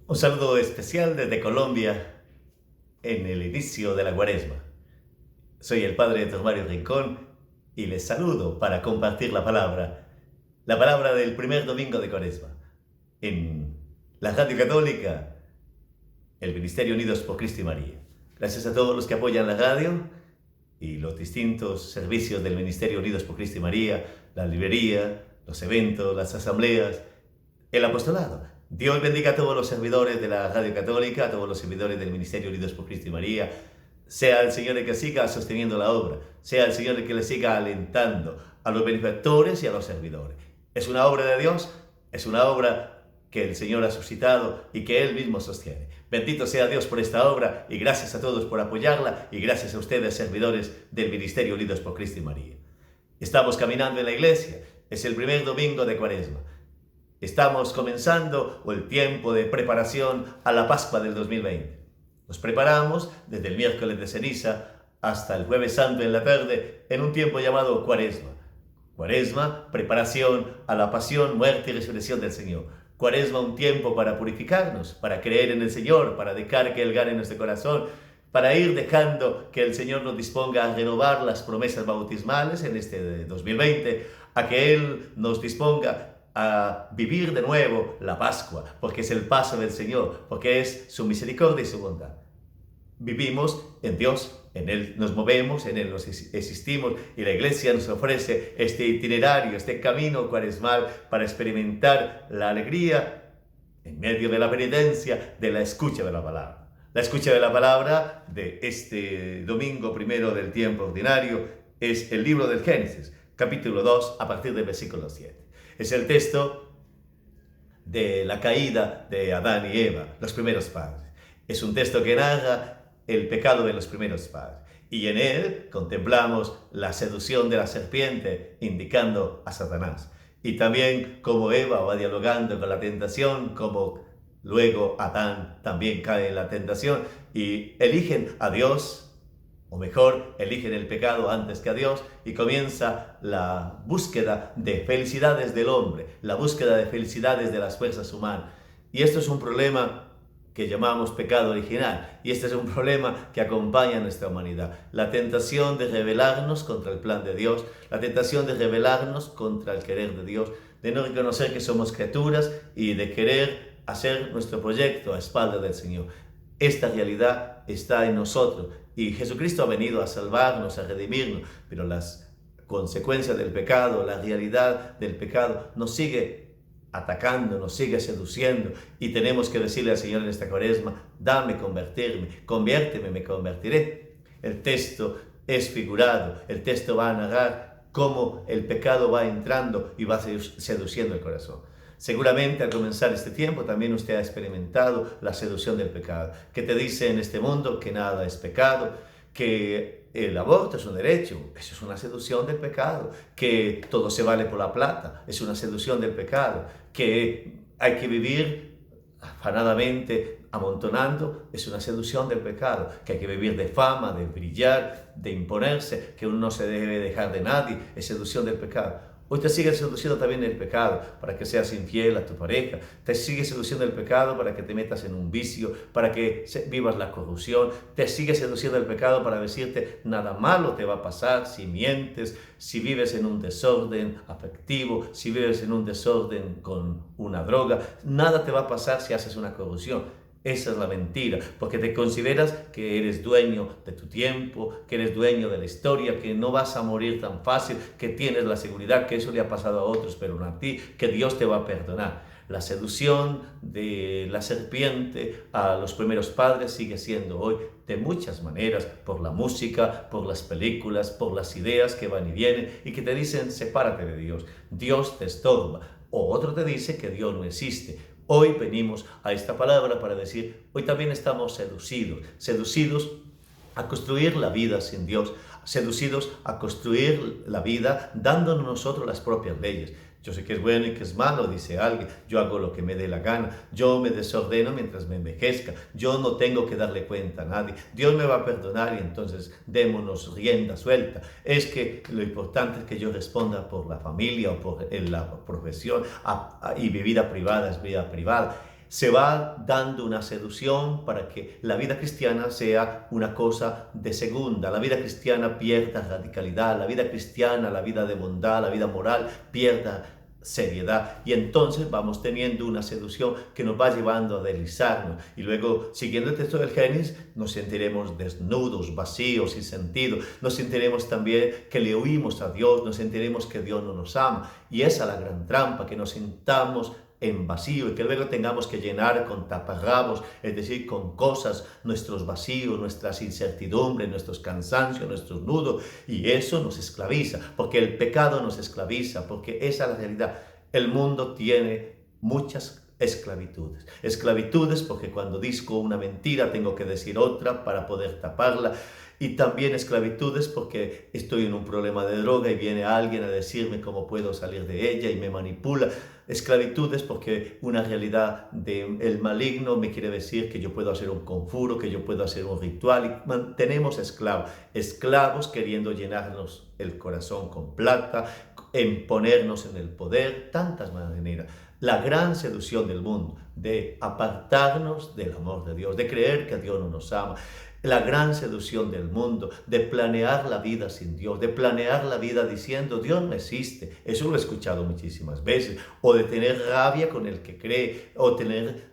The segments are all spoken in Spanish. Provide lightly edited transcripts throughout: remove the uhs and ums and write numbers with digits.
Un saludo especial desde Colombia en el inicio de la Cuaresma. Soy el padre Mario Rincón y les saludo para compartir la palabra del primer domingo de Cuaresma. En la Radio Católica, el Ministerio Unidos por Cristo y María. Gracias a todos los que apoyan la radio y los distintos servicios del Ministerio Unidos por Cristo y María, la librería, los eventos, las asambleas, el apostolado. Dios bendiga a todos los servidores de la Radio Católica, a todos los servidores del Ministerio Unidos por Cristo y María. Sea el Señor el que siga sosteniendo la obra, sea el Señor el que le siga alentando a los benefactores y a los servidores. Es una obra de Dios, es una obra que el Señor ha suscitado y que Él mismo sostiene. Bendito sea Dios por esta obra y gracias a todos por apoyarla y gracias a ustedes, servidores del Ministerio Unidos por Cristo y María. Estamos caminando en la iglesia, es el primer domingo de Cuaresma. Estamos comenzando el tiempo de preparación a la Pascua del 2020. Nos preparamos desde el miércoles de ceniza hasta el jueves santo en la tarde en un tiempo llamado Cuaresma. Cuaresma, preparación a la pasión, muerte y resurrección del Señor. Cuaresma, un tiempo para purificarnos, para creer en el Señor, para dejar que Él gane nuestro corazón, para ir dejando que el Señor nos disponga a renovar las promesas bautismales en este 2020, a que Él nos disponga a vivir de nuevo la Pascua, porque es el paso del Señor, porque es su misericordia y su bondad. Vivimos en Dios, en Él nos movemos, en Él nos existimos y la Iglesia nos ofrece este itinerario, este camino cuaresmal para experimentar la alegría en medio de la penitencia, de la escucha de la palabra. La escucha de la palabra de este domingo primero del tiempo ordinario es el libro del Génesis, capítulo 2, a partir del versículo 7. Es el texto de la caída de Adán y Eva, los primeros padres. Es un texto que narra el pecado de los primeros padres. Y en él contemplamos la seducción de la serpiente, indicando a Satanás. Y también cómo Eva va dialogando con la tentación, cómo luego Adán también cae en la tentación y eligen a Dios, o mejor, eligen el pecado antes que a Dios y comienza la búsqueda de felicidades del hombre, la búsqueda de felicidades de las fuerzas humanas. Y esto es un problema que llamamos pecado original y este es un problema que acompaña a nuestra humanidad. La tentación de rebelarnos contra el plan de Dios, la tentación de rebelarnos contra el querer de Dios, de no reconocer que somos criaturas y de querer hacer nuestro proyecto a espaldas del Señor. Esta realidad está en nosotros y Jesucristo ha venido a salvarnos, a redimirnos, pero las consecuencias del pecado, la realidad del pecado nos sigue atacando, nos sigue seduciendo y tenemos que decirle al Señor en esta Cuaresma: dame convertirme, conviérteme, me convertiré. El texto es figurado, el texto va a narrar cómo el pecado va entrando y va seduciendo el corazón. Seguramente al comenzar este tiempo también usted ha experimentado la seducción del pecado, que te dice en este mundo que nada es pecado, que el aborto es un derecho, eso es una seducción del pecado, que todo se vale por la plata, es una seducción del pecado, que hay que vivir afanadamente amontonando, es una seducción del pecado, que hay que vivir de fama, de brillar, de imponerse, que uno no se debe dejar de nadie, es seducción del pecado. Hoy te sigue seduciendo también el pecado para que seas infiel a tu pareja. Te sigue seduciendo el pecado para que te metas en un vicio, para que vivas la corrupción. Te sigue seduciendo el pecado para decirte nada malo te va a pasar si mientes, si vives en un desorden afectivo, si vives en un desorden con una droga. Nada te va a pasar si haces una corrupción. Esa es la mentira, porque te consideras que eres dueño de tu tiempo, que eres dueño de la historia, que no vas a morir tan fácil, que tienes la seguridad que eso le ha pasado a otros, pero no a ti, que Dios te va a perdonar. La seducción de la serpiente a los primeros padres sigue siendo hoy de muchas maneras, por la música, por las películas, por las ideas que van y vienen y que te dicen: sepárate de Dios, Dios te estorba. O otro te dice que Dios no existe. Hoy venimos a esta palabra para decir, hoy también estamos seducidos a construir la vida sin Dios, seducidos a construir la vida dándonos nosotros las propias leyes. Yo sé que es bueno y que es malo, dice alguien. Yo hago lo que me dé la gana. Yo me desordeno mientras me envejezca. Yo no tengo que darle cuenta a nadie. Dios me va a perdonar y entonces démonos rienda suelta. Es que lo importante es que yo responda por la familia o por la profesión y mi vida privada es vida privada. se va dando una seducción para que la vida cristiana sea una cosa de segunda. La vida cristiana pierda radicalidad, la vida cristiana, la vida de bondad, la vida moral pierda seriedad, y entonces vamos teniendo una seducción que nos va llevando a deslizarnos, y luego, siguiendo el texto del Génesis, nos sentiremos desnudos, vacíos, sin sentido, nos sentiremos también que le huimos a Dios, nos sentiremos que Dios no nos ama, y esa es la gran trampa, que nos sintamos en vacío y que luego tengamos que llenar con taparrabos, es decir, con cosas, nuestros vacíos, nuestras incertidumbres, nuestros cansancios, nuestros nudos, y eso nos esclaviza, porque el pecado nos esclaviza, porque esa es la realidad. El mundo tiene muchas esclavitudes. Esclavitudes porque cuando digo una mentira tengo que decir otra para poder taparla. Y también esclavitudes porque estoy en un problema de droga y viene alguien a decirme cómo puedo salir de ella y me manipula. Esclavitudes porque una realidad del maligno me quiere decir que yo puedo hacer un conjuro, que yo puedo hacer un ritual, y mantenemos esclavos queriendo llenarnos el corazón con plata, en ponernos en el poder, tantas maneras. La gran seducción del mundo, de apartarnos del amor de Dios, de creer que Dios no nos ama. La gran seducción del mundo, de planear la vida sin Dios, de planear la vida diciendo Dios no existe. Eso lo he escuchado muchísimas veces. O de tener rabia con el que cree, o tener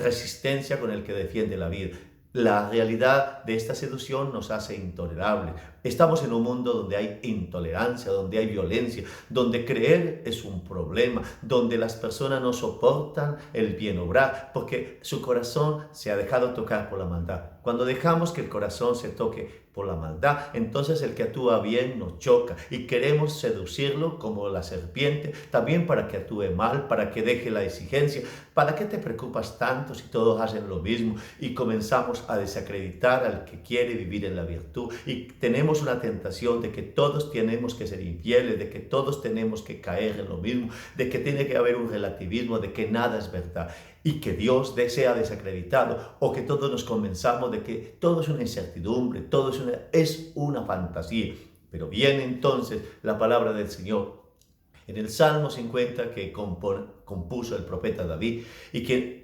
resistencia con el que defiende la vida. La realidad de esta seducción nos hace intolerables. Estamos en un mundo donde hay intolerancia, donde hay violencia, donde creer es un problema, donde las personas no soportan el bien obrar, porque su corazón se ha dejado tocar por la maldad. Cuando dejamos que el corazón se toque por la maldad, entonces el que actúa bien nos choca y queremos seducirlo como la serpiente, también para que actúe mal, para que deje la exigencia. ¿Para qué te preocupas tanto si todos hacen lo mismo? Y comenzamos a desacreditar al que quiere vivir en la virtud, y tenemos una tentación de que todos tenemos que ser infieles, de que todos tenemos que caer en lo mismo, de que tiene que haber un relativismo, de que nada es verdad y que Dios sea desacreditado, o que todos nos convenzamos de que todo es una incertidumbre, todo es una fantasía. Pero viene entonces la palabra del Señor en el Salmo 50 que compuso el profeta David,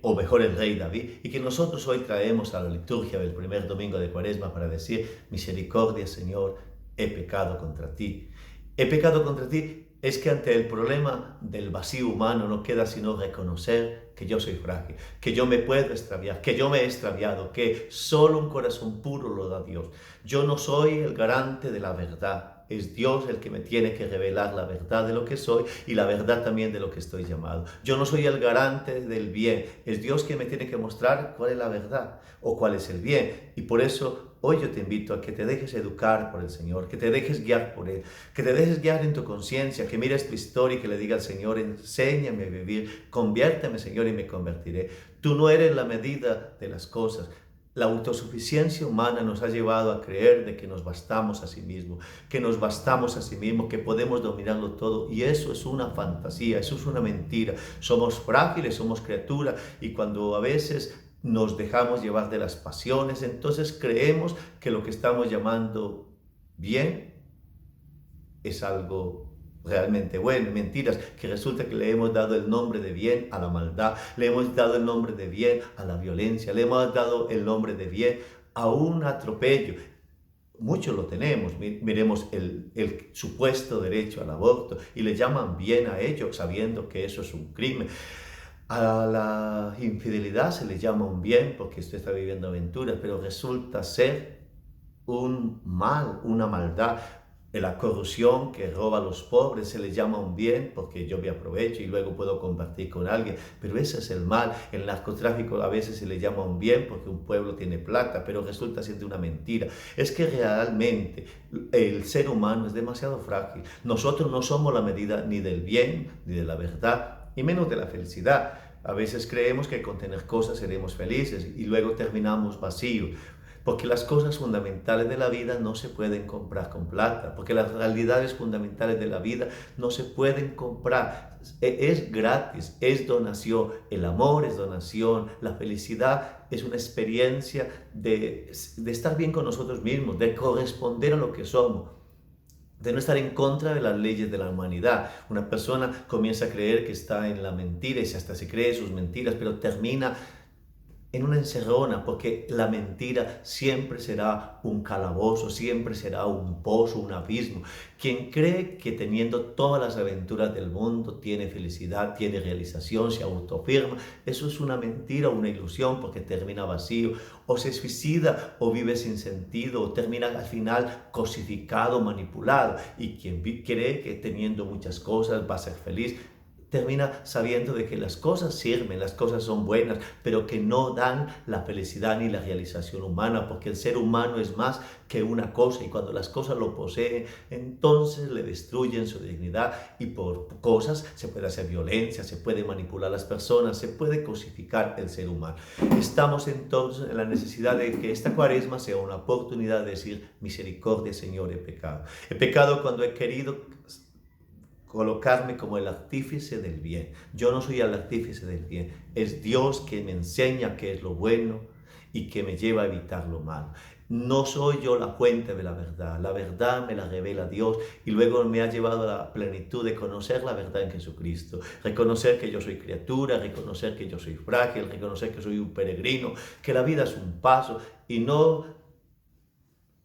o mejor el rey David, y que nosotros hoy traemos a la liturgia del primer domingo de Cuaresma para decir: misericordia, Señor, he pecado contra ti. He pecado contra ti. Es que ante el problema del vacío humano no queda sino reconocer que yo soy frágil, que yo me puedo extraviar, que yo me he extraviado, que solo un corazón puro lo da Dios. Yo no soy el garante de la verdad. Es Dios el que me tiene que revelar la verdad de lo que soy y la verdad también de lo que estoy llamado. Yo no soy el garante del bien. Es Dios quien me tiene que mostrar cuál es la verdad o cuál es el bien. Y por eso hoy yo te invito a que te dejes educar por el Señor, que te dejes guiar por Él, que te dejes guiar en tu conciencia, que mires tu historia y que le diga al Señor: enséñame a vivir, conviérteme, Señor, y me convertiré. Tú no eres la medida de las cosas. La autosuficiencia humana nos ha llevado a creer de que nos bastamos a sí mismos, que podemos dominarlo todo, y eso es una fantasía, eso es una mentira. Somos frágiles, somos criaturas, y cuando a veces nos dejamos llevar de las pasiones, entonces creemos que lo que estamos llamando bien es algo realmente bueno. Mentiras, que resulta que le hemos dado el nombre de bien a la maldad, le hemos dado el nombre de bien a la violencia, le hemos dado el nombre de bien a un atropello. Muchos lo tenemos. Miremos el supuesto derecho al aborto, y le llaman bien a ello sabiendo que eso es un crimen. A la infidelidad se le llama un bien porque usted está viviendo aventuras, pero resulta ser un mal, una maldad. La corrupción que roba a los pobres se le llama un bien porque yo me aprovecho y luego puedo compartir con alguien, pero ese es el mal. El narcotráfico a veces se le llama un bien porque un pueblo tiene plata, pero resulta siendo una mentira. Es que realmente el ser humano es demasiado frágil. Nosotros no somos la medida ni del bien ni de la verdad, y menos de la felicidad. A veces creemos que con tener cosas seremos felices y luego terminamos vacíos. Porque las cosas fundamentales de la vida no se pueden comprar con plata, porque las realidades fundamentales de la vida no se pueden comprar. Es gratis, es donación. El amor es donación, la felicidad es una experiencia de estar bien con nosotros mismos, de corresponder a lo que somos. de no estar en contra de las leyes de la humanidad. Una persona comienza a creer que está en la mentira y hasta se cree sus mentiras, pero termina en una encerrona, porque la mentira siempre será un calabozo, siempre será un pozo, un abismo. Quien cree que teniendo todas las aventuras del mundo tiene felicidad, tiene realización, se autoafirma, eso es una mentira, una ilusión, porque termina vacío, o se suicida, o vive sin sentido, o termina al final cosificado, manipulado. Y quien cree que teniendo muchas cosas va a ser feliz, termina sabiendo de que las cosas sirven, las cosas son buenas, pero que no dan la felicidad ni la realización humana, porque el ser humano es más que una cosa, y cuando las cosas lo poseen, entonces le destruyen su dignidad, y por cosas se puede hacer violencia, se puede manipular a las personas, se puede cosificar el ser humano. Estamos entonces en la necesidad de que esta cuaresma sea una oportunidad de decir: misericordia, Señor, he pecado. He pecado cuando he querido colocarme como el artífice del bien. Yo no soy el artífice del bien. Es Dios que me enseña qué es lo bueno y que me lleva a evitar lo malo. No soy yo la fuente de la verdad. La verdad me la revela Dios, y luego me ha llevado a la plenitud de conocer la verdad en Jesucristo. Reconocer que yo soy criatura, reconocer que yo soy frágil, reconocer que soy un peregrino, que la vida es un paso, y no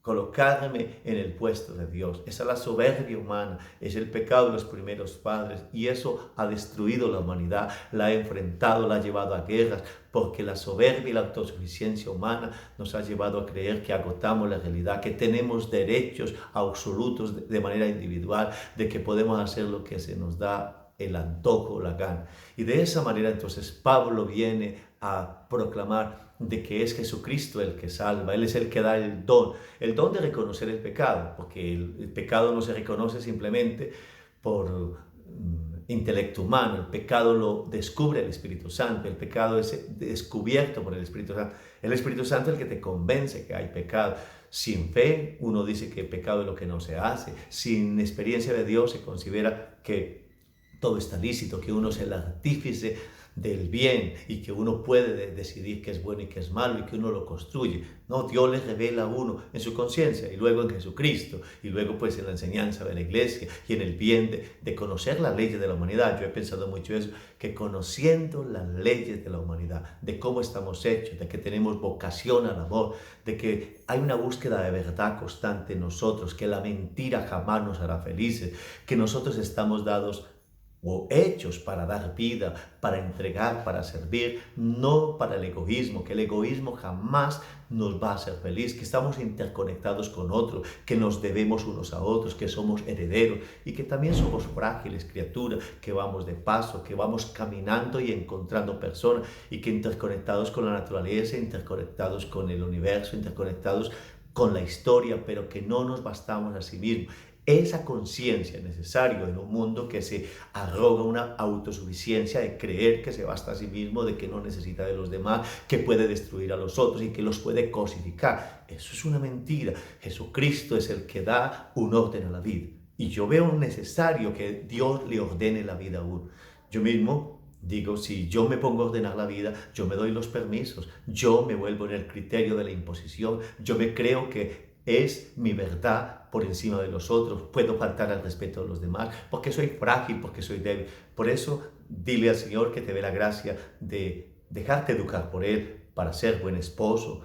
colocarme en el puesto de Dios. Esa es la soberbia humana, es el pecado de los primeros padres, y eso ha destruido la humanidad, la ha enfrentado, la ha llevado a guerras, porque la soberbia y la autosuficiencia humana nos ha llevado a creer que agotamos la realidad, que tenemos derechos absolutos de manera individual, de que podemos hacer lo que se nos da el antojo, la gana. Y de esa manera entonces Pablo viene a proclamar de que es Jesucristo el que salva. Él es el que da el don de reconocer el pecado, porque el pecado no se reconoce simplemente por intelecto humano. El pecado lo descubre el Espíritu Santo, el pecado es descubierto por el Espíritu Santo. El Espíritu Santo es el que te convence que hay pecado. Sin fe, uno dice que pecado es lo que no se hace. Sin experiencia de Dios se considera que todo está lícito, que uno es el artífice del bien, y que uno puede decidir qué es bueno y qué es malo, y que uno lo construye. No, Dios le revela a uno en su conciencia, y luego en Jesucristo, y luego pues en la enseñanza de la iglesia, y en el bien de conocer las leyes de la humanidad. Yo he pensado mucho eso, que conociendo las leyes de la humanidad, de cómo estamos hechos, de que tenemos vocación al amor, de que hay una búsqueda de verdad constante en nosotros, que la mentira jamás nos hará felices, que nosotros estamos dados o hechos para dar vida, para entregar, para servir, no para el egoísmo, que el egoísmo jamás nos va a hacer feliz, que estamos interconectados con otros, que nos debemos unos a otros, que somos herederos, y que también somos frágiles criaturas, que vamos de paso, que vamos caminando y encontrando personas, y que interconectados con la naturaleza, interconectados con el universo, interconectados con la historia, pero que no nos bastamos a sí mismos. Esa conciencia es necesaria en un mundo que se arroga una autosuficiencia de creer que se basta a sí mismo, de que no necesita de los demás, que puede destruir a los otros y que los puede cosificar. Eso es una mentira. Jesucristo es el que da un orden a la vida. Y yo veo necesario que Dios le ordene la vida a uno. Yo mismo digo, si yo me pongo a ordenar la vida, yo me doy los permisos, yo me vuelvo en el criterio de la imposición, yo me creo que es mi verdad por encima de los otros, puedo faltar al respeto de los demás, porque soy frágil, porque soy débil. Por eso, dile al Señor que te dé la gracia de dejarte educar por Él para ser buen esposo,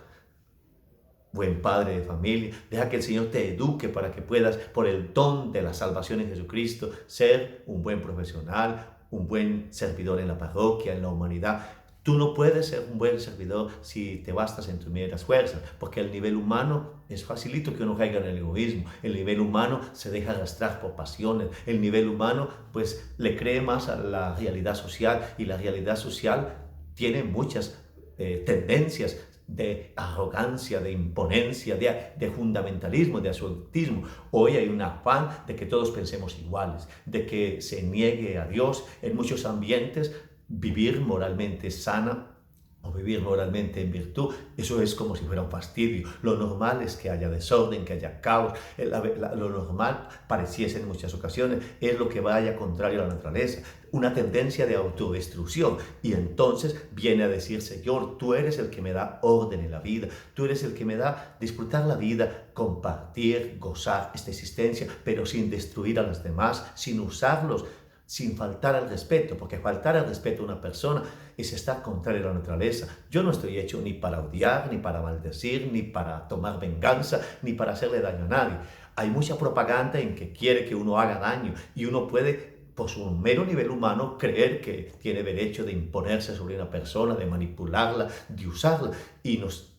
buen padre de familia. Deja que el Señor te eduque para que puedas, por el don de la salvación en Jesucristo, ser un buen profesional, un buen servidor en la parroquia, en la humanidad. Tú no puedes ser un buen servidor si te bastas en tus medias fuerzas, porque el nivel humano es facilito que uno caiga en el egoísmo. El nivel humano se deja arrastrar por pasiones. El nivel humano pues le cree más a la realidad social, y la realidad social tiene muchas tendencias de arrogancia, de imponencia, de fundamentalismo, de absolutismo. Hoy hay un afán de que todos pensemos iguales, de que se niegue a Dios en muchos ambientes. Vivir moralmente sana o vivir moralmente en virtud, eso es como si fuera un fastidio. Lo normal es que haya desorden, que haya caos. Lo normal, pareciese en muchas ocasiones, es lo que vaya contrario a la naturaleza, una tendencia de autodestrucción. Y entonces viene a decir, Señor, tú eres el que me da orden en la vida, tú eres el que me da disfrutar la vida, compartir, gozar esta existencia, pero sin destruir a los demás, sin usarlos, sin faltar al respeto, porque faltar al respeto a una persona es estar contrario a la naturaleza. Yo no estoy hecho ni para odiar, ni para maldecir, ni para tomar venganza, ni para hacerle daño a nadie. Hay mucha propaganda en que quiere que uno haga daño y uno puede, por su mero nivel humano, creer que tiene derecho de imponerse sobre una persona, de manipularla, de usarla, y nos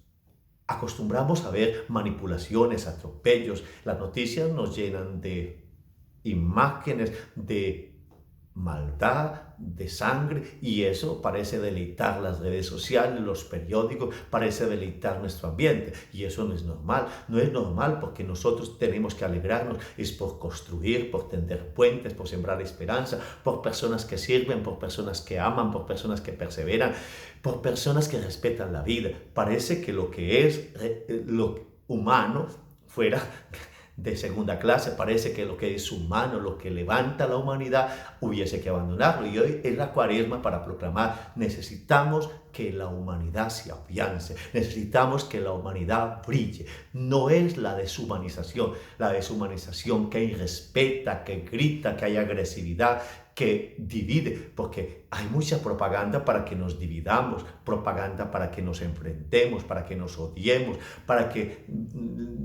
acostumbramos a ver manipulaciones, atropellos. Las noticias nos llenan de imágenes de maldad, de sangre, y eso parece deleitar las redes sociales, los periódicos, parece deleitar nuestro ambiente, y eso no es normal. No es normal, porque nosotros tenemos que alegrarnos, es por construir, por tender puentes, por sembrar esperanza, por personas que sirven, por personas que aman, por personas que perseveran, por personas que respetan la vida. Parece que lo que es lo humano fuera de segunda clase, parece que lo que es humano, lo que levanta la humanidad, hubiese que abandonarlo. Y hoy es la Cuaresma para proclamar: necesitamos que la humanidad se afiance, necesitamos que la humanidad brille. No es la deshumanización que irrespeta, que grita, que hay agresividad, que divide, porque hay mucha propaganda para que nos dividamos, propaganda para que nos enfrentemos, para que nos odiemos, para que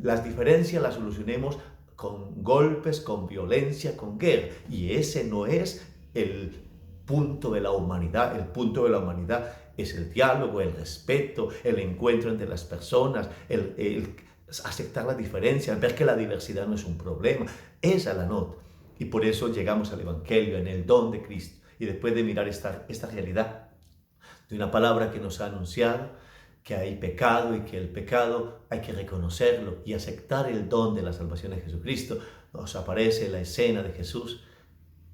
las diferencias las solucionemos con golpes, con violencia, con guerra. Y ese no es el punto de la humanidad. El punto de la humanidad es el diálogo, el respeto, el encuentro entre las personas, el aceptar la diferencia, ver que la diversidad no es un problema. Esa es la nota. Y por eso llegamos al Evangelio, en el don de Cristo. Y después de mirar esta realidad de una palabra que nos ha anunciado que hay pecado y que el pecado hay que reconocerlo y aceptar el don de la salvación de Jesucristo, nos aparece la escena de Jesús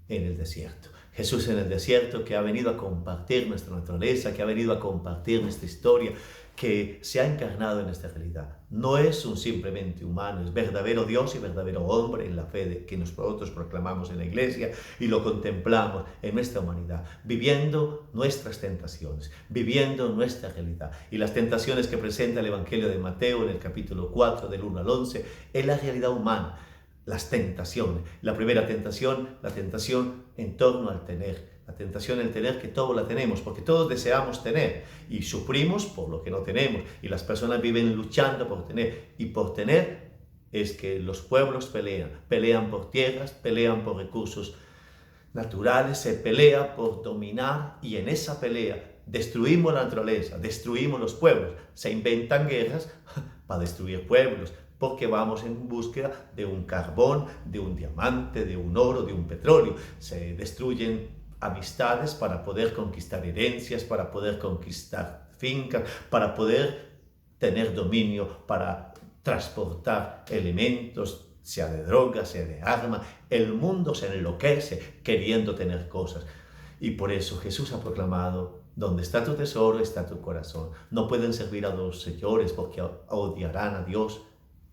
en el desierto. Jesús en el desierto, que ha venido a compartir nuestra naturaleza, que ha venido a compartir nuestra historia, que se ha encarnado en esta realidad. No es un simplemente humano, es verdadero Dios y verdadero hombre en la fe que nosotros proclamamos en la iglesia y lo contemplamos en nuestra humanidad, viviendo nuestras tentaciones, viviendo nuestra realidad. Y las tentaciones que presenta el Evangelio de Mateo en el capítulo 4, del 1 al 11, es la realidad humana. Las tentaciones. La primera tentación, la tentación en torno al tener. La tentación en tener, que todos la tenemos, porque todos deseamos tener y sufrimos por lo que no tenemos. Y las personas viven luchando por tener. Y por tener es que los pueblos pelean por tierras, pelean por recursos naturales, se pelea por dominar, y en esa pelea destruimos la naturaleza, destruimos los pueblos. Se inventan guerras para destruir pueblos, porque vamos en búsqueda de un carbón, de un diamante, de un oro, de un petróleo. Se destruyen amistades para poder conquistar herencias, para poder conquistar fincas, para poder tener dominio, para transportar elementos, sea de droga, sea de arma. El mundo se enloquece queriendo tener cosas. Y por eso Jesús ha proclamado: donde está tu tesoro, está tu corazón. No pueden servir a dos señores, porque odiarán a Dios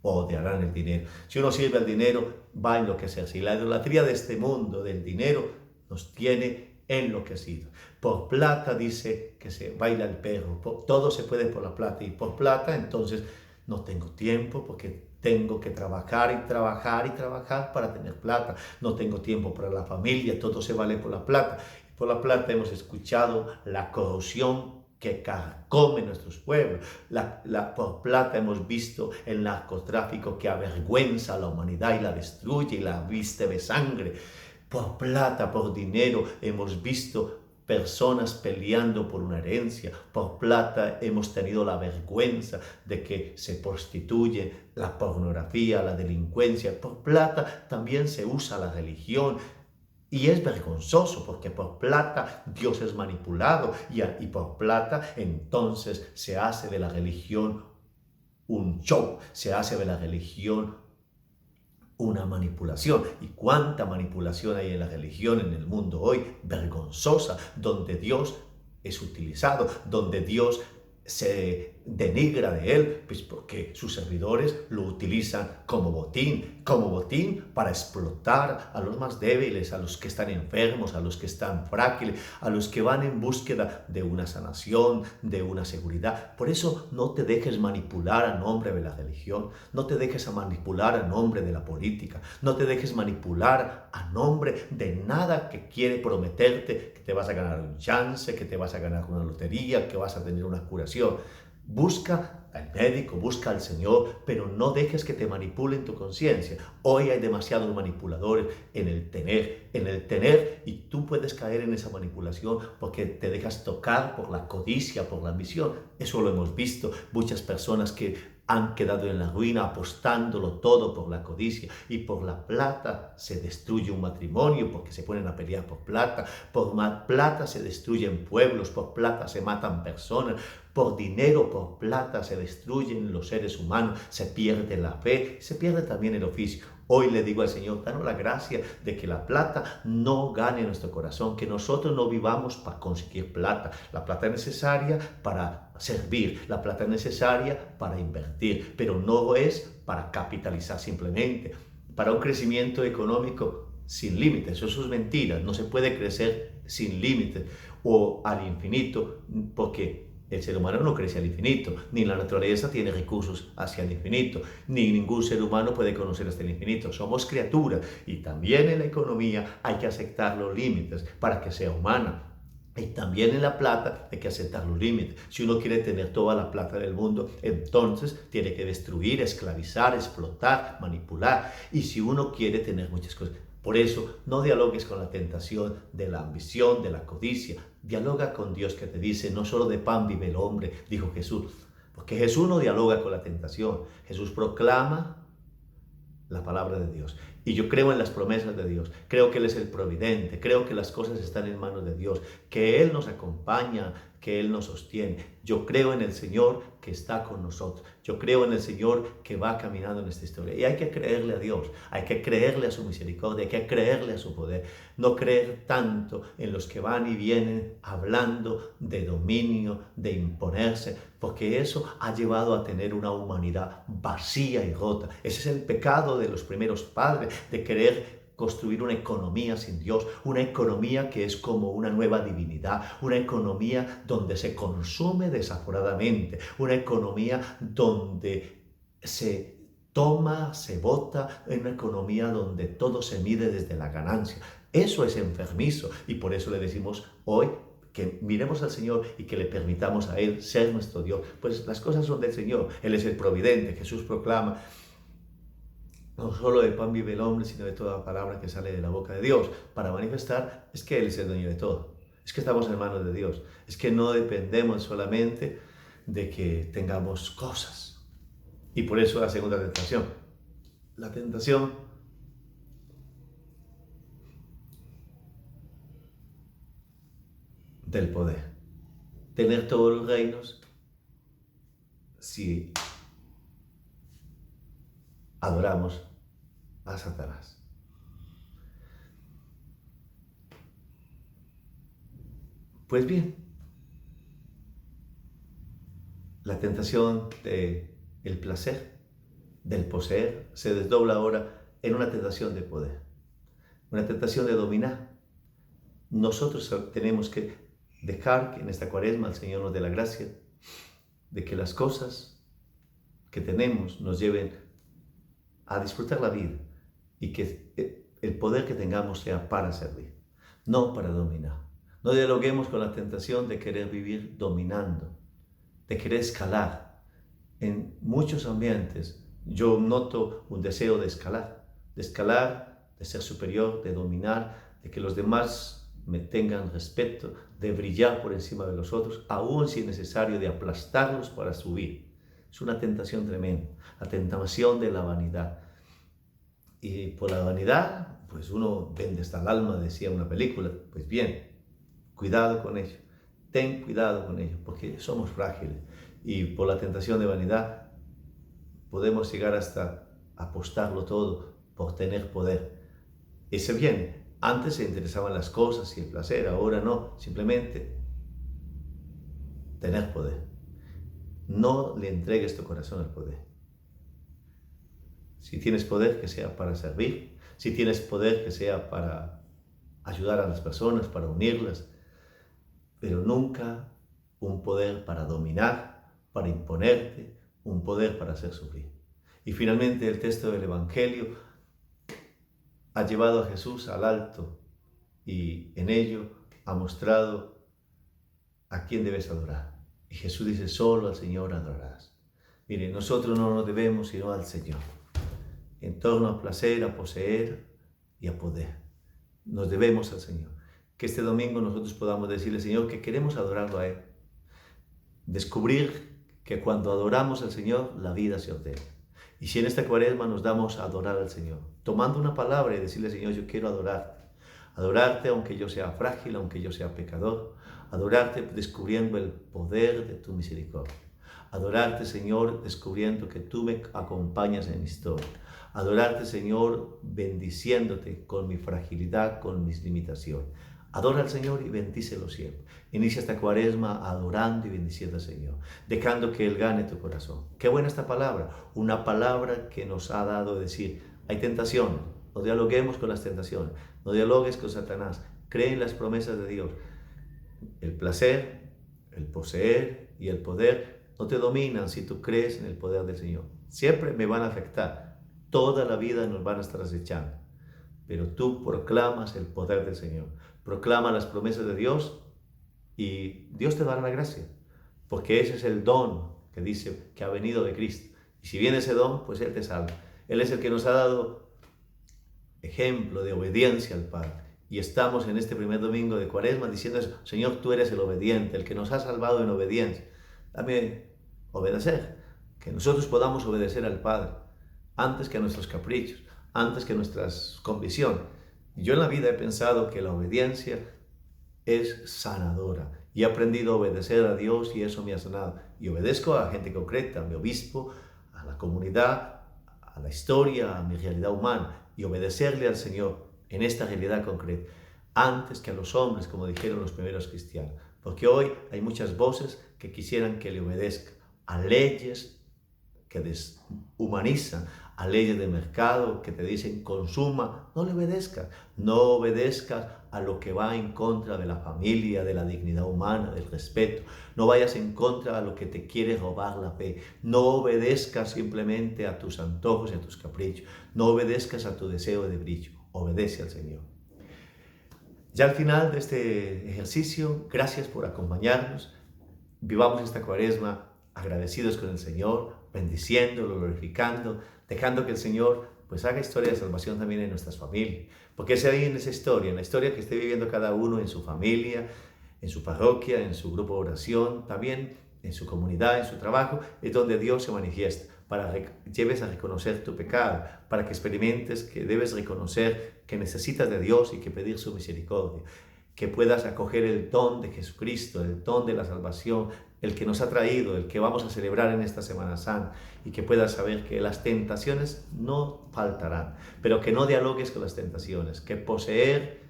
o odiarán el dinero. Si uno sirve al dinero, va a enloquecerse. Y la idolatría de este mundo, del dinero, nos tiene enloquecidos. Por plata dice que se baila el perro. Todo se puede por la plata. Y por plata, entonces, no tengo tiempo porque tengo que trabajar y trabajar y trabajar para tener plata. No tengo tiempo para la familia. Todo se vale por la plata. Y por la plata hemos escuchado la corrupción que carcome nuestros pueblos. Por plata hemos visto el narcotráfico que avergüenza a la humanidad y la destruye y la viste de sangre. Por plata, por dinero, hemos visto personas peleando por una herencia. Por plata hemos tenido la vergüenza de que se prostituye, la pornografía, la delincuencia. Por plata también se usa la religión. Y es vergonzoso, porque por plata Dios es manipulado y por plata entonces se hace de la religión un show, se hace de la religión una manipulación. ¿Y cuánta manipulación hay en la religión en el mundo hoy? Vergonzosa, donde Dios es utilizado, donde Dios se denigra de él, pues porque sus servidores lo utilizan como botín para explotar a los más débiles, a los que están enfermos, a los que están frágiles, a los que van en búsqueda de una sanación, de una seguridad. Por eso no te dejes manipular a nombre de la religión, no te dejes manipular a nombre de la política, no te dejes manipular a nombre de nada que quiere prometerte que te vas a ganar un chance, que te vas a ganar una lotería, que vas a tener una curación. Busca al médico, busca al Señor, pero no dejes que te manipulen tu conciencia. Hoy hay demasiados manipuladores en el tener, y tú puedes caer en esa manipulación porque te dejas tocar por la codicia, por la ambición. Eso lo hemos visto, muchas personas que han quedado en la ruina apostándolo todo por la codicia, y por la plata se destruye un matrimonio porque se ponen a pelear por plata, por plata se destruyen pueblos, por plata se matan personas, por dinero, por plata se destruyen los seres humanos, se pierde la fe, se pierde también el oficio. Hoy le digo al Señor, danos la gracia de que la plata no gane nuestro corazón, que nosotros no vivamos para conseguir plata. La plata es necesaria para servir, la plata es necesaria para invertir, pero no es para capitalizar simplemente, para un crecimiento económico sin límites. Eso es mentira, no se puede crecer sin límites o al infinito, porque el ser humano no crece al infinito, ni la naturaleza tiene recursos hacia el infinito, ni ningún ser humano puede conocer hasta el infinito. Somos criaturas, y también en la economía hay que aceptar los límites para que sea humana. Y también en la plata hay que aceptar los límites. Si uno quiere tener toda la plata del mundo, entonces tiene que destruir, esclavizar, explotar, manipular. Y si uno quiere tener muchas cosas, por eso no dialogues con la tentación de la ambición, de la codicia. Dialoga con Dios, que te dice, no solo de pan vive el hombre, dijo Jesús. Porque Jesús no dialoga con la tentación. Jesús proclama la palabra de Dios. Y yo creo en las promesas de Dios, creo que Él es el providente, creo que las cosas están en manos de Dios, que Él nos acompaña, que Él nos sostiene. Yo creo en el Señor que está con nosotros, yo creo en el Señor que va caminando en esta historia. Y hay que creerle a Dios, hay que creerle a su misericordia, hay que creerle a su poder. No creer tanto en los que van y vienen hablando de dominio, de imponerse, porque eso ha llevado a tener una humanidad vacía y rota. Ese es el pecado de los primeros padres, de querer construir una economía sin Dios, una economía que es como una nueva divinidad, una economía donde se consume desaforadamente, una economía donde se toma, se vota, una economía donde todo se mide desde la ganancia. Eso es enfermizo, y por eso le decimos hoy que miremos al Señor y que le permitamos a Él ser nuestro Dios. Pues las cosas son del Señor, Él es el providente. Jesús proclama, no solo de pan vive el hombre, sino de toda palabra que sale de la boca de Dios, para manifestar es que Él es el dueño de todo, es que estamos en manos de Dios, es que no dependemos solamente de que tengamos cosas. Y por eso la segunda tentación, la tentación del poder, tener todos los reinos si adoramos a Satanás. Pues bien, la tentación del placer, del poseer, se desdobla ahora en una tentación de poder, una tentación de dominar. Nosotros tenemos que dejar que en esta cuaresma el Señor nos dé la gracia de que las cosas que tenemos nos lleven a disfrutar la vida, y que el poder que tengamos sea para servir, no para dominar. No dialoguemos con la tentación de querer vivir dominando, de querer escalar. En muchos ambientes yo noto un deseo de escalar, de ser superior, de dominar, de que los demás me tengan respeto, de brillar por encima de los otros, aún si es necesario de aplastarlos para subir. Es una tentación tremenda, la tentación de la vanidad. Y por la vanidad, pues uno vende hasta el alma, decía una película. Pues bien, cuidado con ello, ten cuidado con ello, porque somos frágiles. Y por la tentación de vanidad podemos llegar hasta apostarlo todo por tener poder. Ese viene. Antes se interesaban las cosas y el placer, ahora no. Simplemente tener poder. No le entregues tu corazón al poder. Si tienes poder, que sea para servir. Si tienes poder, que sea para ayudar a las personas, para unirlas. Pero nunca un poder para dominar, para imponerte, un poder para hacer sufrir. Y finalmente el texto del Evangelio ha llevado a Jesús al alto y en ello ha mostrado a quién debes adorar. Y Jesús dice, solo al Señor adorarás. Mire, nosotros no nos debemos sino al Señor, en torno a placer, a poseer y a poder. Nos debemos al Señor. Que este domingo nosotros podamos decirle, Señor, que queremos adorarlo a Él. Descubrir que cuando adoramos al Señor, la vida se ordena. Y si en esta cuaresma nos damos a adorar al Señor, tomando una palabra y decirle, Señor, yo quiero adorarte. Adorarte aunque yo sea frágil, aunque yo sea pecador. Adorarte descubriendo el poder de tu misericordia. Adorarte, Señor, descubriendo que tú me acompañas en mi historia. Adorarte, Señor, bendiciéndote con mi fragilidad, con mis limitaciones. Adora al Señor y bendícelo siempre. Inicia esta cuaresma adorando y bendiciendo al Señor, dejando que Él gane tu corazón. Qué buena esta palabra, una palabra que nos ha dado decir, hay tentaciones, no dialoguemos con las tentaciones, no dialogues con Satanás, cree en las promesas de Dios. El placer, el poseer y el poder no te dominan si tú crees en el poder del Señor. Siempre me van a afectar, toda la vida nos van a estar acechando, pero tú proclamas el poder del Señor. Proclama las promesas de Dios y Dios te dará la gracia, porque ese es el don que dice que ha venido de Cristo. Y si viene ese don, pues Él te salva. Él es el que nos ha dado ejemplo de obediencia al Padre. Y estamos en este primer domingo de Cuaresma diciendo eso, Señor, tú eres el obediente, el que nos ha salvado en obediencia. Dame obedecer, que nosotros podamos obedecer al Padre antes que a nuestros caprichos, antes que a nuestras convicciones. Yo en la vida he pensado que la obediencia es sanadora y he aprendido a obedecer a Dios y eso me ha sanado. Y obedezco a gente concreta, a mi obispo, a la comunidad, a la historia, a mi realidad humana y obedecerle al Señor en esta realidad concreta antes que a los hombres, como dijeron los primeros cristianos. Porque hoy hay muchas voces que quisieran que le obedezca a leyes que deshumanizan, a leyes de mercado que te dicen consuma, no le obedezcas, no obedezcas a lo que va en contra de la familia, de la dignidad humana, del respeto, no vayas en contra a lo que te quiere robar la fe, no obedezcas simplemente a tus antojos y a tus caprichos, no obedezcas a tu deseo de brillo, obedece al Señor. Ya al final de este ejercicio, gracias por acompañarnos, vivamos esta cuaresma agradecidos con el Señor, bendiciéndolo, glorificando, dejando que el Señor pues haga historia de salvación también en nuestras familias. Porque es ahí en esa historia, en la historia que esté viviendo cada uno en su familia, en su parroquia, en su grupo de oración, también en su comunidad, en su trabajo, es donde Dios se manifiesta, para que lleves a reconocer tu pecado, para que experimentes que debes reconocer que necesitas de Dios y que pedir su misericordia, que puedas acoger el don de Jesucristo, el don de la salvación, el que nos ha traído, el que vamos a celebrar en esta Semana Santa, y que puedas saber que las tentaciones no faltarán, pero que no dialogues con las tentaciones, que poseer,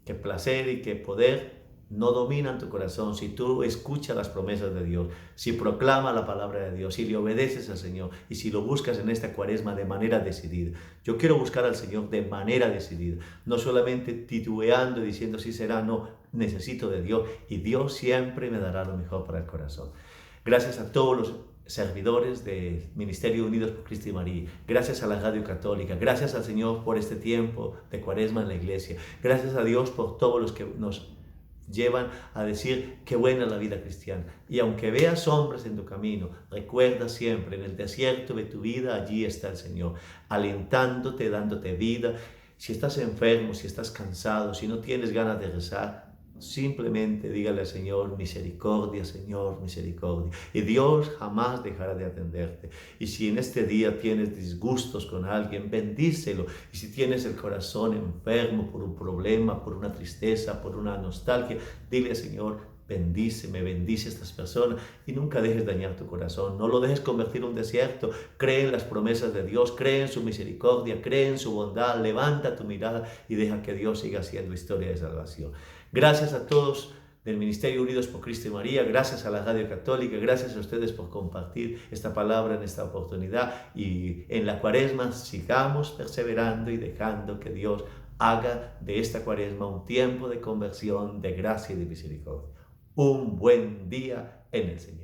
que placer y que poder no dominan tu corazón si tú escuchas las promesas de Dios, si proclamas la palabra de Dios, si le obedeces al Señor y si lo buscas en esta cuaresma de manera decidida. Yo quiero buscar al Señor de manera decidida, no solamente titubeando y diciendo sí será, no, necesito de Dios y Dios siempre me dará lo mejor para el corazón. Gracias a todos los servidores del Ministerio Unidos por Cristo y María, gracias a la Radio Católica, gracias al Señor por este tiempo de cuaresma en la iglesia, gracias a Dios por todos los que nos llevan a decir qué buena es la vida cristiana. Y aunque veas sombras en tu camino, recuerda siempre, en el desierto de tu vida, allí está el Señor, alentándote, dándote vida. Si estás enfermo, si estás cansado, si no tienes ganas de rezar, simplemente dígale al Señor, misericordia, Señor, misericordia. Y Dios jamás dejará de atenderte. Y si en este día tienes disgustos con alguien, bendícelo. Y si tienes el corazón enfermo por un problema, por una tristeza, por una nostalgia, dile al Señor, bendíceme, bendice a estas personas y nunca dejes dañar tu corazón. No lo dejes convertir en un desierto. Cree en las promesas de Dios, cree en su misericordia, cree en su bondad. Levanta tu mirada y deja que Dios siga haciendo historia de salvación. Gracias a todos del Ministerio Unidos por Cristo y María, gracias a la Radio Católica, gracias a ustedes por compartir esta palabra en esta oportunidad, y en la Cuaresma sigamos perseverando y dejando que Dios haga de esta Cuaresma un tiempo de conversión, de gracia y de misericordia. Un buen día en el Señor.